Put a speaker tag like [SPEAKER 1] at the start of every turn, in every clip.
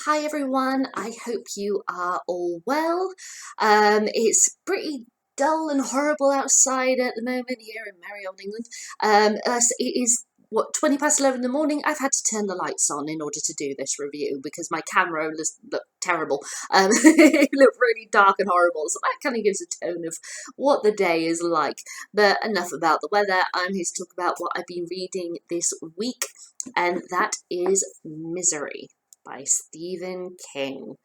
[SPEAKER 1] Hi everyone, I hope you are all well. It's pretty dull and horrible outside at the moment here in merry old England. It is, 20 past 11 in the morning. I've had to turn the lights on in order to do this review because my camera looked terrible. It looked really dark and horrible, so that kind of gives a tone of what the day is like. But enough about the weather. I'm here to talk about what I've been reading this week, and that is Misery by Stephen King.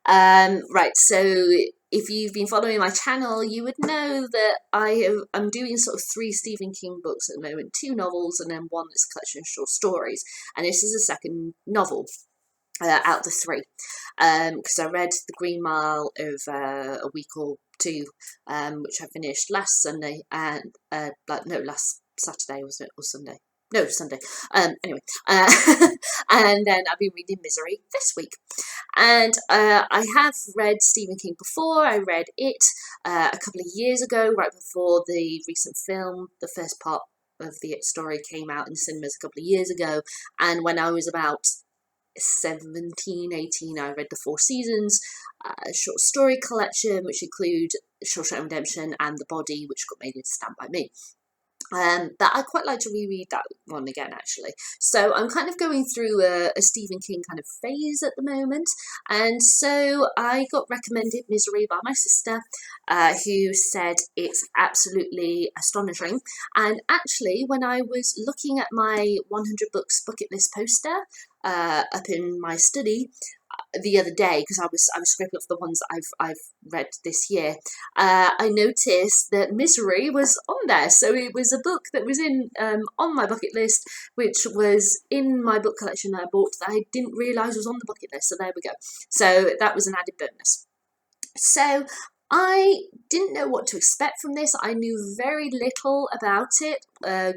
[SPEAKER 1] Right, so if you've been following my channel, you would know that I'm doing sort of 3 Stephen King books at the moment, 2 novels and then one that's a collection of short stories. And this is the second novel out of the 3, because I read The Green Mile over a week or 2, which I finished last Sunday, and last Saturday, wasn't it, or Sunday? No, Sunday. Anyway, and then I've been reading Misery this week. And I have read Stephen King before. I read it a couple of years ago, right before the recent film. The first part of the It story came out in cinemas a couple of years ago. And when I was about 17, 18, I read the 4 Seasons short story collection, which include Shawshank Redemption and The Body, which got made into Stand By Me. But I'd quite like to reread that one again, actually. So I'm kind of going through a Stephen King kind of phase at the moment. And so I got recommended Misery by my sister, who said it's absolutely astonishing. And actually, when I was looking at my 100 books bucket list poster up in my study, the other day, because I was scraping off the ones that I've read this year, I noticed that Misery was on there. So it was a book that was in on my bucket list, which was in my book collection that I bought that I didn't realise was on the bucket list. So there we go. So that was an added bonus. So I didn't know what to expect from this. I knew very little about it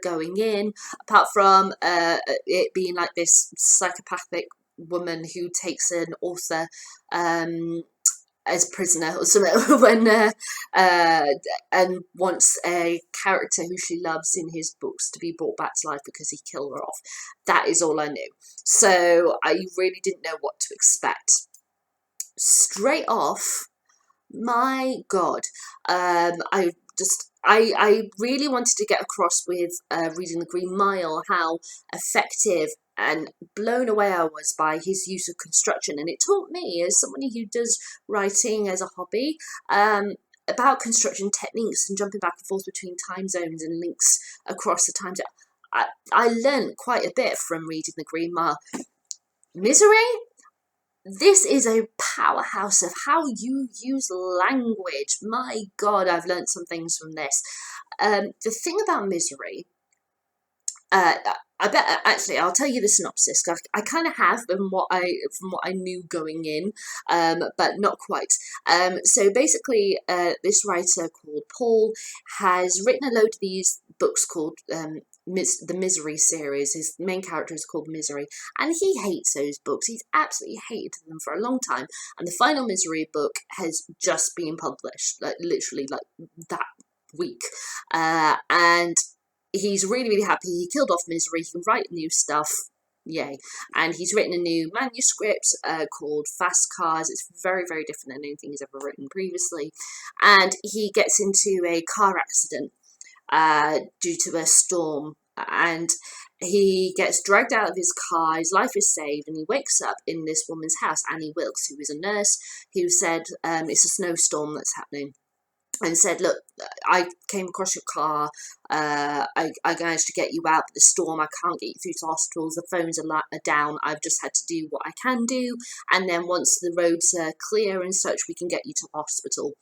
[SPEAKER 1] going in, apart from it being like this psychopathic woman who takes an author as prisoner or something when and wants a character who she loves in his books to be brought back to life because he killed her off. That is all I knew. So I really didn't know what to expect. Straight off, my God, I really wanted to get across with reading The Green Mile how effective and blown away I was by his use of construction. And it taught me, as somebody who does writing as a hobby, about construction techniques and jumping back and forth between time zones and links across the time zone. I learned quite a bit from reading The Green Mile. Misery? This is a powerhouse of how you use language. My God, I've learned some things from this. The thing about Misery, I bet actually I'll tell you the synopsis. I kind of have from what I knew going in, but not quite. So basically, this writer called Paul has written a load of these books called the Misery series. His main character is called Misery, and he hates those books. He's absolutely hated them for a long time. And the final Misery book has just been published, like literally like that week, and he's really, really happy. He killed off Misery. He can write new stuff. Yay. And he's written a new manuscript called Fast Cars. It's very, very different than anything he's ever written previously. And he gets into a car accident due to a storm. And he gets dragged out of his car. His life is saved. And he wakes up in this woman's house, Annie Wilkes, who is a nurse, who said it's a snowstorm that's happening. And said, look, I came across your car, I managed to get you out of the storm, I can't get you through to hospitals, the phones are down, I've just had to do what I can do, and then once the roads are clear and such, we can get you to the hospital.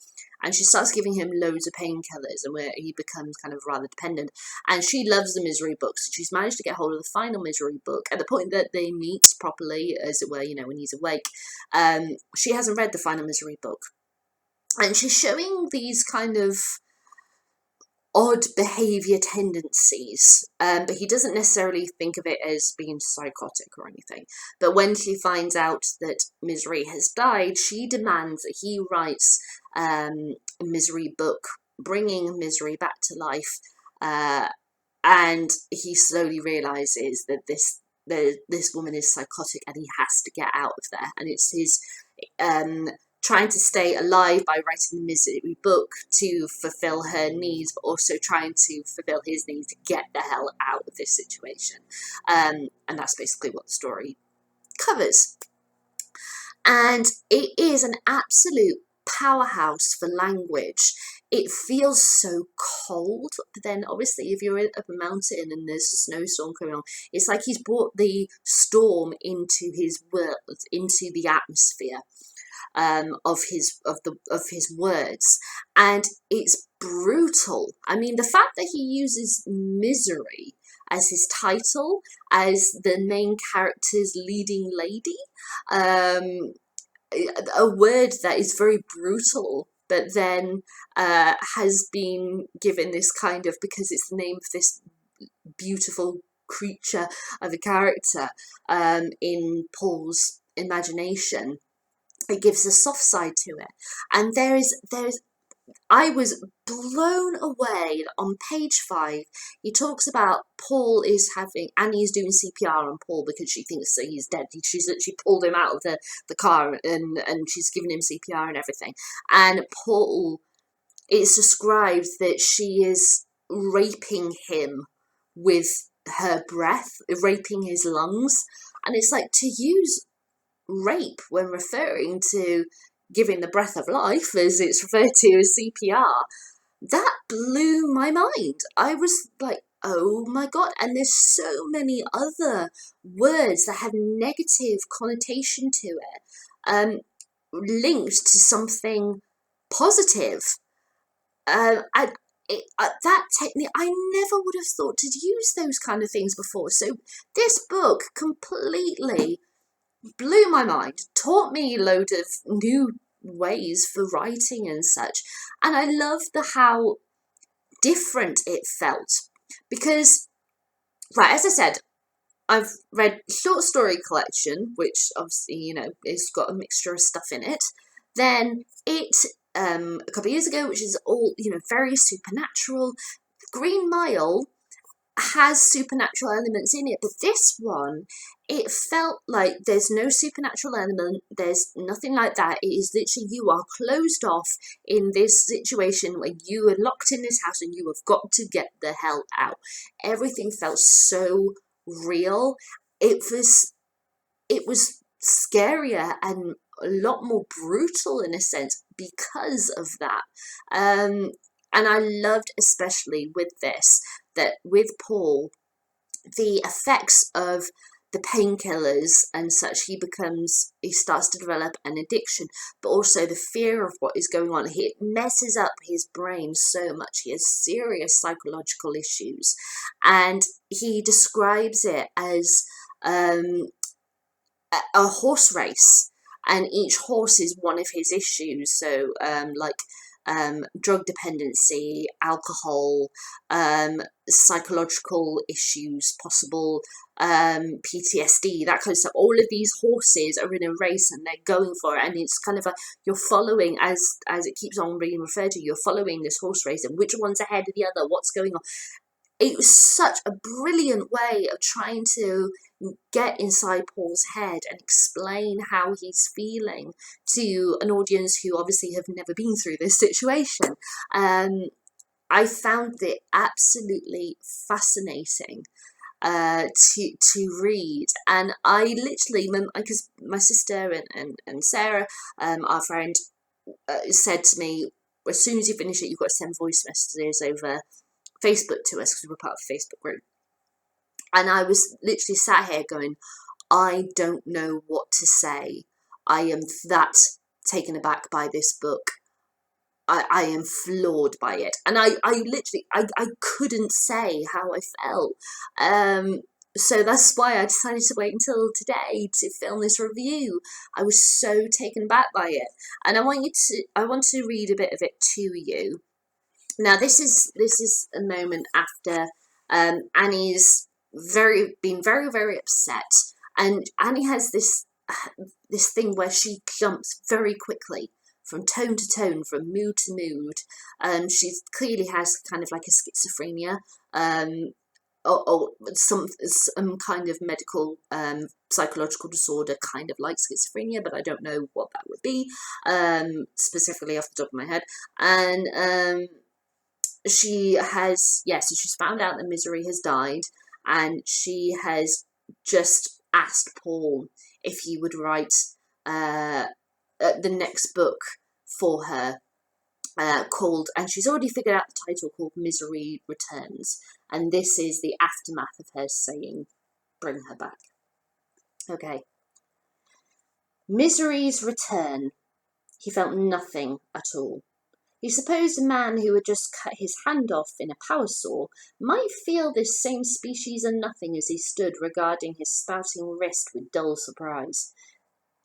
[SPEAKER 1] And she starts giving him loads of painkillers, and where he becomes kind of rather dependent. And she loves the Misery books, and she's managed to get hold of the final Misery book at the point that they meet properly, as it were, you know, when he's awake. She hasn't read the final Misery book. And she's showing these kind of odd behaviour tendencies, but he doesn't necessarily think of it as being psychotic or anything. But when she finds out that Misery has died, she demands that he writes a Misery book, bringing Misery back to life, and he slowly realises that this woman is psychotic and he has to get out of there, and it's his trying to stay alive by writing the misery book to fulfill her needs, but also trying to fulfill his needs to get the hell out of this situation. And that's basically what the story covers. And it is an absolute powerhouse for language. It feels so cold, but then obviously if you're up a mountain and there's a snowstorm coming on, it's like he's brought the storm into his world, into the atmosphere of his words, and it's brutal. I mean, the fact that he uses misery as his title, as the main character's leading lady, a word that is very brutal, but then has been given this kind of, because it's the name of this beautiful creature of a character in Paul's imagination, it gives a soft side to it. And I was blown away. On page 5, he talks about Paul is having, Annie's doing CPR on Paul because she thinks that he's dead. She's literally pulled him out of the car and she's given him CPR and everything. And Paul, it's described that she is raping him with her breath, raping his lungs. And it's like, to use rape when referring to giving the breath of life, as it's referred to as CPR, that blew my mind. I was like, oh my God. And there's so many other words that have negative connotation to it, linked to something positive. That technique, I never would have thought to use those kind of things before. So this book completely blew my mind, taught me a load of new ways for writing and such, and I loved how different it felt, because, right, as I said, I've read short story collection, which obviously, you know, it's got a mixture of stuff in it. Then it a couple of years ago, which is all, you know, very supernatural. Green Mile has supernatural elements in it, but this one, it felt like there's no supernatural element, there's nothing like that. It is literally, you are closed off in this situation where you are locked in this house and you have got to get the hell out. Everything felt so real. It was scarier and a lot more brutal in a sense because of that. And I loved, especially with this, that with Paul, the effects of the painkillers and such, he starts to develop an addiction, but also the fear of what is going on. It messes up his brain so much. He has serious psychological issues, and he describes it as a horse race, and each horse is one of his issues. So drug dependency, alcohol, psychological issues, possible PTSD, that kind of stuff. All of these horses are in a race and they're going for it, and it's kind of you're following, as it keeps on being referred to, you're following this horse race and which one's ahead of the other, what's going on. It was such a brilliant way of trying to get inside Paul's head and explain how he's feeling to an audience who obviously have never been through this situation. I found it absolutely fascinating to read, and I literally, because my sister and Sarah, our friend, said to me, as soon as you finish it, you've got to send voice messages over Facebook to us, because we're part of a Facebook group. And I was literally sat here going, I don't know what to say. I am that taken aback by this book. I am floored by it. And I literally couldn't say how I felt. So that's why I decided to wait until today to film this review. I was so taken back by it. And I want to read a bit of it to you. Now, this is a moment after Annie's been very, very upset, and Annie has this thing where she jumps very quickly from tone to tone, from mood to mood. She clearly has kind of like a schizophrenia, or some kind of medical psychological disorder, kind of like schizophrenia, but I don't know what that would be specifically off the top of my head. And she has, yes, so she's found out that Misery has died, and she has just asked Paul if he would write the next book for her, called, and she's already figured out the title, called Misery Returns, and this is the aftermath of her saying, bring her back. Okay. Misery's return. He felt nothing at all. He supposed a man who had just cut his hand off in a power saw might feel this same species of nothing as he stood regarding his spouting wrist with dull surprise.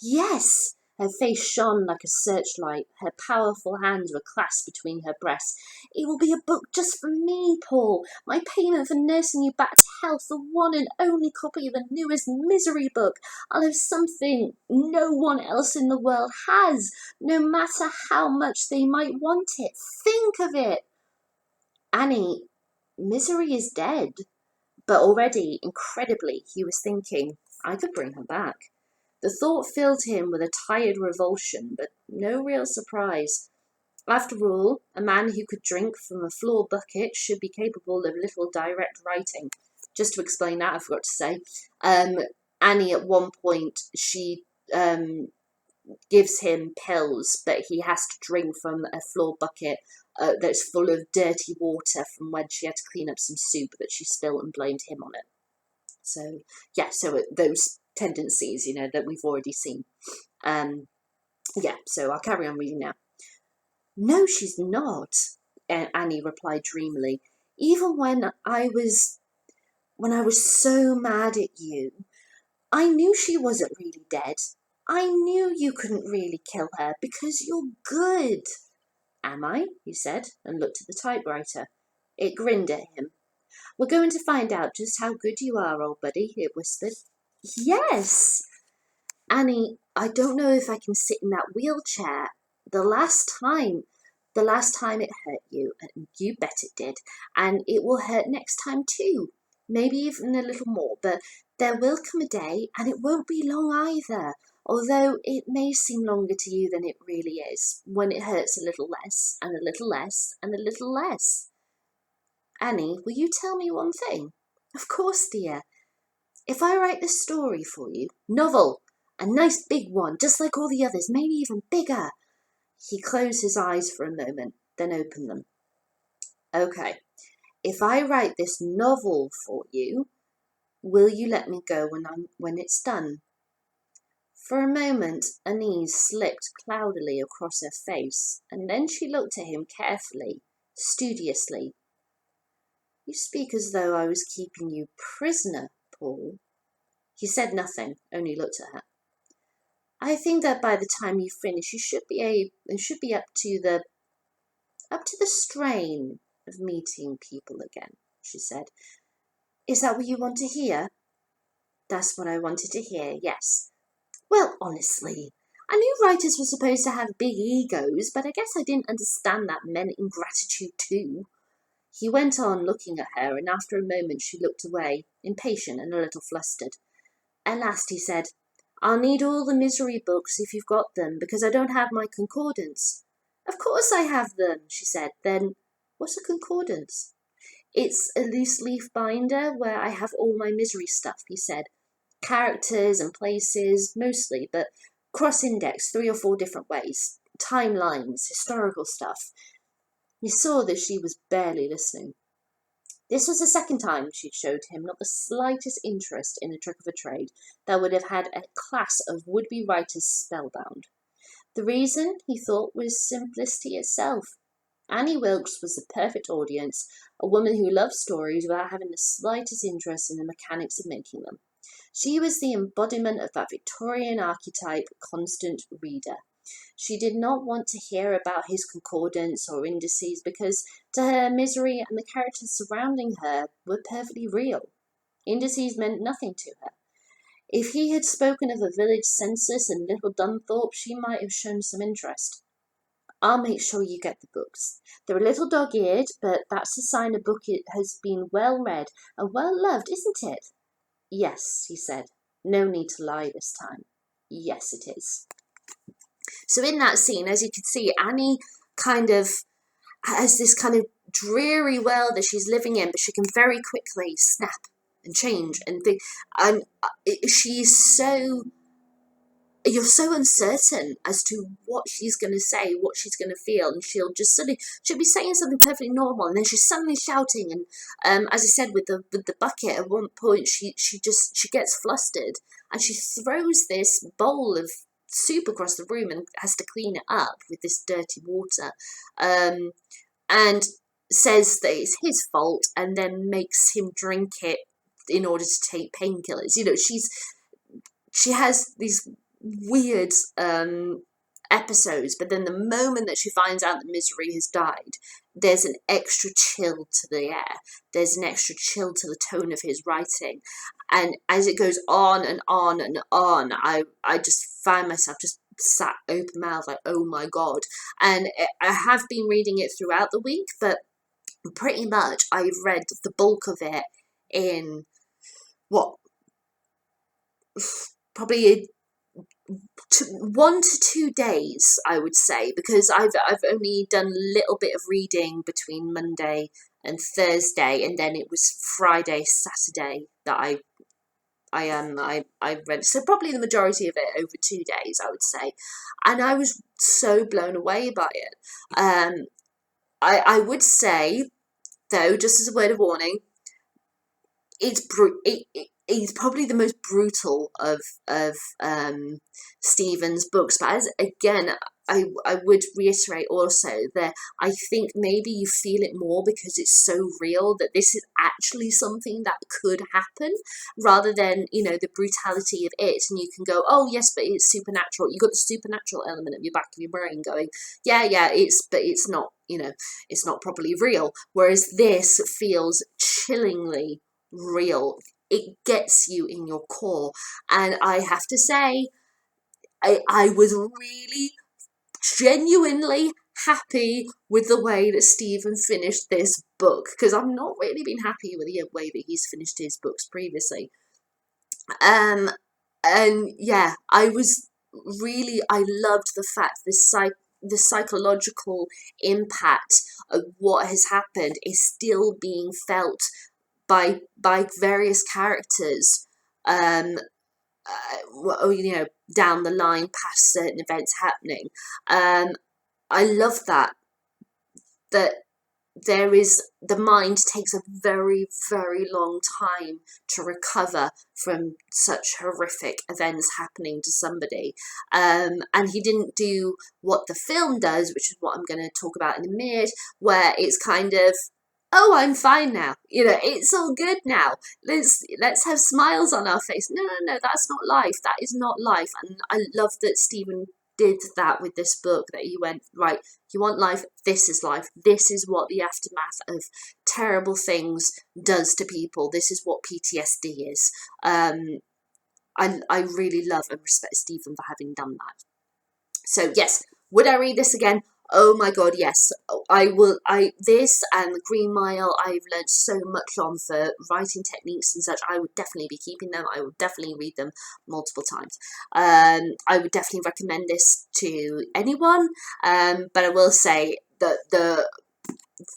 [SPEAKER 1] Yes! Her face shone like a searchlight. Her powerful hands were clasped between her breasts. It will be a book just for me, Paul. My payment for nursing you back to health, the one and only copy of the newest Misery book. I'll have something no one else in the world has, no matter how much they might want it. Think of it! Annie, Misery is dead. But already, incredibly, he was thinking, I could bring her back. The thought filled him with a tired revulsion, but no real surprise. After all, a man who could drink from a floor bucket should be capable of little direct writing. Just to explain that, I forgot to say, Annie at one point, she gives him pills, but he has to drink from a floor bucket that's full of dirty water from when she had to clean up some soup that she spilled and blamed him on it. So, yeah, so those tendencies, that we've already seen. Yeah, so I'll carry on reading now. No, she's not, Annie replied dreamily. Even when I was so mad at you, I knew she wasn't really dead. I knew you couldn't really kill her because you're good. Am I? He said, and looked at the typewriter. It grinned at him. We're going to find out just how good you are, old buddy, it whispered. Yes! Annie, I don't know if I can sit in that wheelchair. The last time it hurt you, and you bet it did, and it will hurt next time too. Maybe even a little more, but there will come a day, and it won't be long either, although it may seem longer to you than it really is, when it hurts a little less, and a little less, and a little less. Annie, will you tell me one thing? Of course, dear. If I write this story for you, novel, a nice big one, just like all the others, maybe even bigger. He closed his eyes for a moment, then opened them. Okay, if I write this novel for you, will you let me go when it's done? For a moment, unease slipped cloudily across her face, and then she looked at him carefully, studiously. You speak as though I was keeping you prisoner, Paul. He said nothing, only looked at her. I think that by the time you finish, you should be up to the strain of meeting people again, she said. Is that what you want to hear? That's what I wanted to hear, yes. Well, honestly, I knew writers were supposed to have big egos, but I guess I didn't understand that meant ingratitude too. He went on looking at her, and after a moment she looked away, impatient and a little flustered. At last he said, I'll need all the Misery books if you've got them, because I don't have my concordance. Of course I have them, she said. Then, what's a concordance? It's a loose leaf binder where I have all my Misery stuff, he said. Characters and places, mostly, but cross-indexed 3 or 4 different ways. Timelines, historical stuff. He saw that she was barely listening. This was the second time she'd showed him not the slightest interest in a trick of a trade that would have had a class of would-be writers spellbound. The reason, he thought, was simplicity itself. Annie Wilkes was the perfect audience, a woman who loved stories without having the slightest interest in the mechanics of making them. She was the embodiment of that Victorian archetype, constant reader. She did not want to hear about his concordance or indices because, to her, Misery and the characters surrounding her were perfectly real. Indices meant nothing to her. If he had spoken of a village census in Little Dunthorpe, she might have shown some interest. I'll make sure you get the books. They're a little dog-eared, but that's a sign a book has been well read and well loved, isn't it? Yes, he said. No need to lie this time. Yes, it is. So in that scene, as you can see, Annie kind of has this kind of dreary world that she's living in, but she can very quickly snap and change and think. And she's so... You're so uncertain as to what she's going to say, what she's going to feel, and she'll be saying something perfectly normal, and then she's suddenly shouting. And as I said, with the bucket, at one point she gets flustered, and she throws this bowl of soup across the room and has to clean it up with this dirty water, and says that it's his fault, and then makes him drink it in order to take painkillers. She has these weird episodes, but then the moment that she finds out that Misery has died, there's an extra chill to the air. There's an extra chill to the tone of his writing, and as it goes on and on and on, I just find myself just sat open mouthed, like, oh my god. And I have been reading it throughout the week, but pretty much I've read the bulk of it in probably 1 to 2 days, I would say, because I've only done a little bit of reading between Monday and Thursday, and then it was Friday, Saturday that I read. So probably the majority of it over 2 days, I would say, and I was so blown away by it. I would say, though, just as a word of warning, it's probably the most brutal of Stephen's books. But again, I would reiterate also that I think maybe you feel it more because it's so real, that this is actually something that could happen, rather than, the brutality of it. And you can go, oh yes, but it's supernatural. You got the supernatural element of your back of your brain going, yeah, but it's not, it's not properly real. Whereas this feels chillingly real. It gets you in your core, and I have to say, I was really genuinely happy with the way that Stephen finished this book, because I've not really been happy with the way that he's finished his books previously. And yeah, I loved the fact the psychological impact of what has happened is still being felt by various characters, down the line past certain events happening. I love that the mind takes a very, very long time to recover from such horrific events happening to somebody. And he didn't do what the film does, which is what I'm going to talk about in a minute, where it's kind of, oh, I'm fine now. It's all good now. Let's have smiles on our face. No, that's not life. That is not life. And I love that Stephen did that with this book, that he went, right, you want life? This is life. This is what the aftermath of terrible things does to people. This is what PTSD is. I really love and respect Stephen for having done that. So yes, would I read this again? Oh my god, yes, I will. This and the Green Mile, I've learned so much on for writing techniques and such. I would definitely be keeping them. I would definitely read them multiple times. I would definitely recommend this to anyone. But I will say that the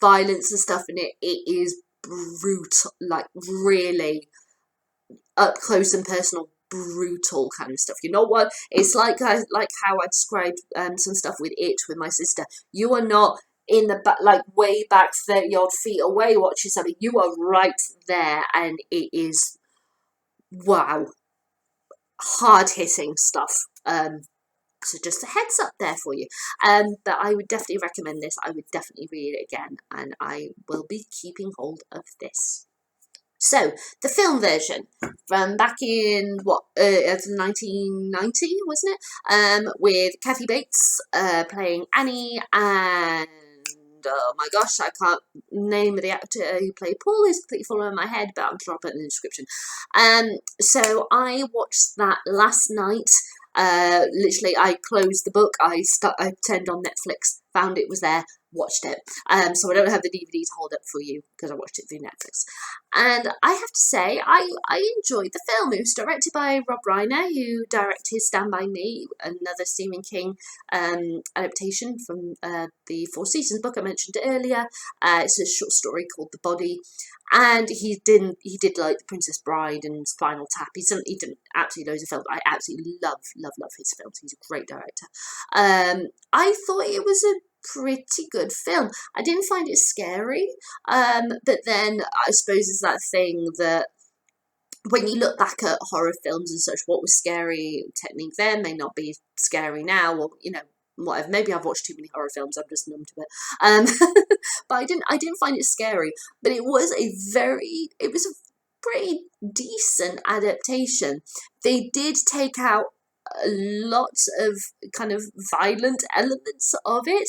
[SPEAKER 1] violence and stuff in it is brutal, like really up close and personal, brutal kind of stuff. You know what? It's like how I described some stuff with It with my sister. You are not in the back, like way back 30 odd feet away watching something. You are right there, and it is, wow, hard hitting stuff. So just a heads up there for you. But I would definitely recommend this. I would definitely read it again, and I will be keeping hold of this. So, the film version from back in, 1990, wasn't it? With Kathy Bates playing Annie, and, oh my gosh, I can't name the actor who played Paul. It's completely fallen in my head, but I'm sure I'll put it in the description. So, I watched that last night. Literally, I closed the book, I turned on Netflix, found it was there, watched it. So I don't have the DVD to hold up for you because I watched it through Netflix. And I have to say, I enjoyed the film. It was directed by Rob Reiner, who directed Stand By Me, another Stephen King adaptation from the Four Seasons book I mentioned earlier. It's a short story called The Body. And he did like The Princess Bride and Spinal Tap. He did absolutely loads of films. I absolutely love his films. He's a great director. I thought it was a pretty good film. I didn't find it scary, but then I suppose it's that thing that when you look back at horror films and such, what was scary technique then may not be scary now, or whatever. Maybe I've watched too many horror films. I'm just numb to it. But I didn't find it scary. But it was a pretty decent adaptation. They did take out a lot of kind of violent elements of it,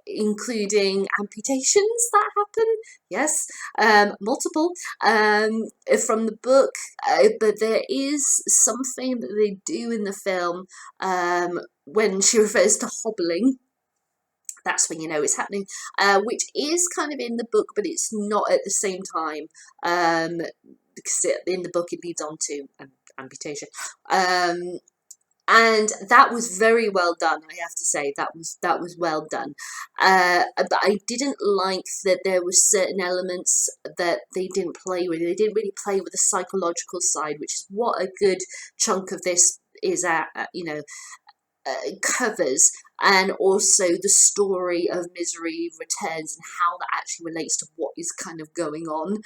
[SPEAKER 1] including amputations that happen. Yes, multiple from the book, but there is something that they do in the film when she refers to hobbling. That's when you know it's happening, which is kind of in the book, but it's not at the same time, because in the book it leads on to amputation. And that was very well done. I have to say that was well done. But I didn't like that there were certain elements that they didn't play with. They didn't really play with the psychological side, which is what a good chunk of this is covers, and also the story of Misery Returns and how that actually relates to what is kind of going on.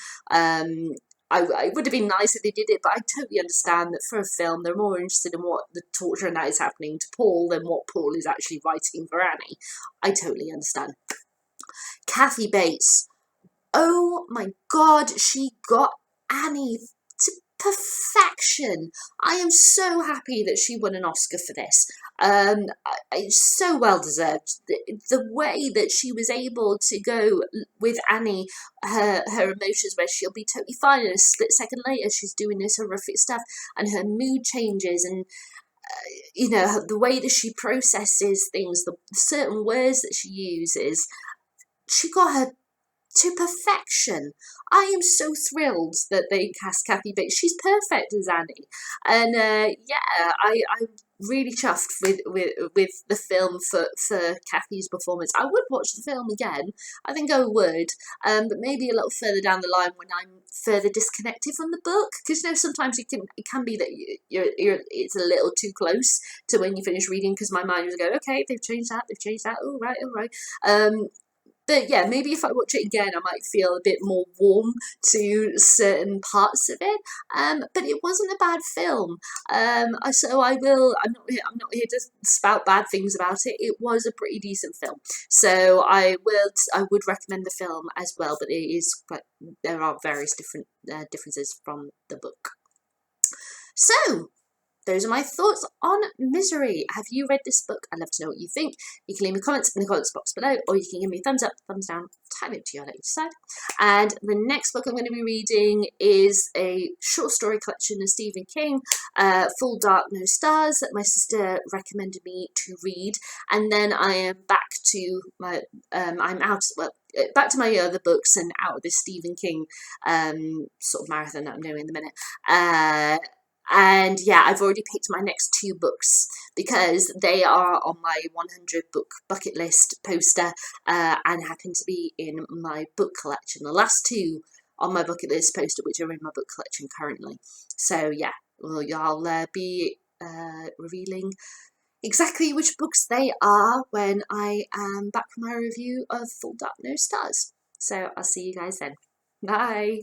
[SPEAKER 1] I would have been nice if they did it, but I totally understand that for a film they're more interested in what the torture and that is happening to Paul than what Paul is actually writing for Annie. I totally understand. Kathy Bates, oh my god, she got Annie to perfection. I am so happy that she won an Oscar for this. It's so well deserved. The way that she was able to go with Annie, her emotions, where she'll be totally fine, and a split second later she's doing this horrific stuff, and her mood changes, and the way that she processes things, the certain words that she uses, she got her to perfection. I am so thrilled that they cast Kathy Bates. She's perfect as Annie, and I'm really chuffed with the film for Kathy's performance. I would watch the film again. I think I would, but maybe a little further down the line when I'm further disconnected from the book, because sometimes it can be that it's a little too close to when you finish reading, because my mind was going, okay, they've changed that, all right. But yeah, maybe if I watch it again, I might feel a bit more warm to certain parts of it. But it wasn't a bad film. So I will. I'm not here to spout bad things about it. It was a pretty decent film. So I would recommend the film as well. But there are various different differences from the book. So those are my thoughts on Misery. Have you read this book? I'd love to know what you think. You can leave me comments in the comments box below, or you can give me a thumbs up, thumbs down, entirely up to you, I'll let you decide. And the next book I'm going to be reading is a short story collection of Stephen King, Full Dark No Stars, that my sister recommended me to read. And then I am back to my, back to my other books and out of this Stephen King sort of marathon that I'm doing in the minute. And yeah, I've already picked my next 2 books because they are on my 100 book bucket list poster and happen to be in my book collection. The last 2 on my bucket list poster, which are in my book collection currently. So yeah, I'll be revealing exactly which books they are when I am back for my review of Full Dark No Stars. So I'll see you guys then. Bye!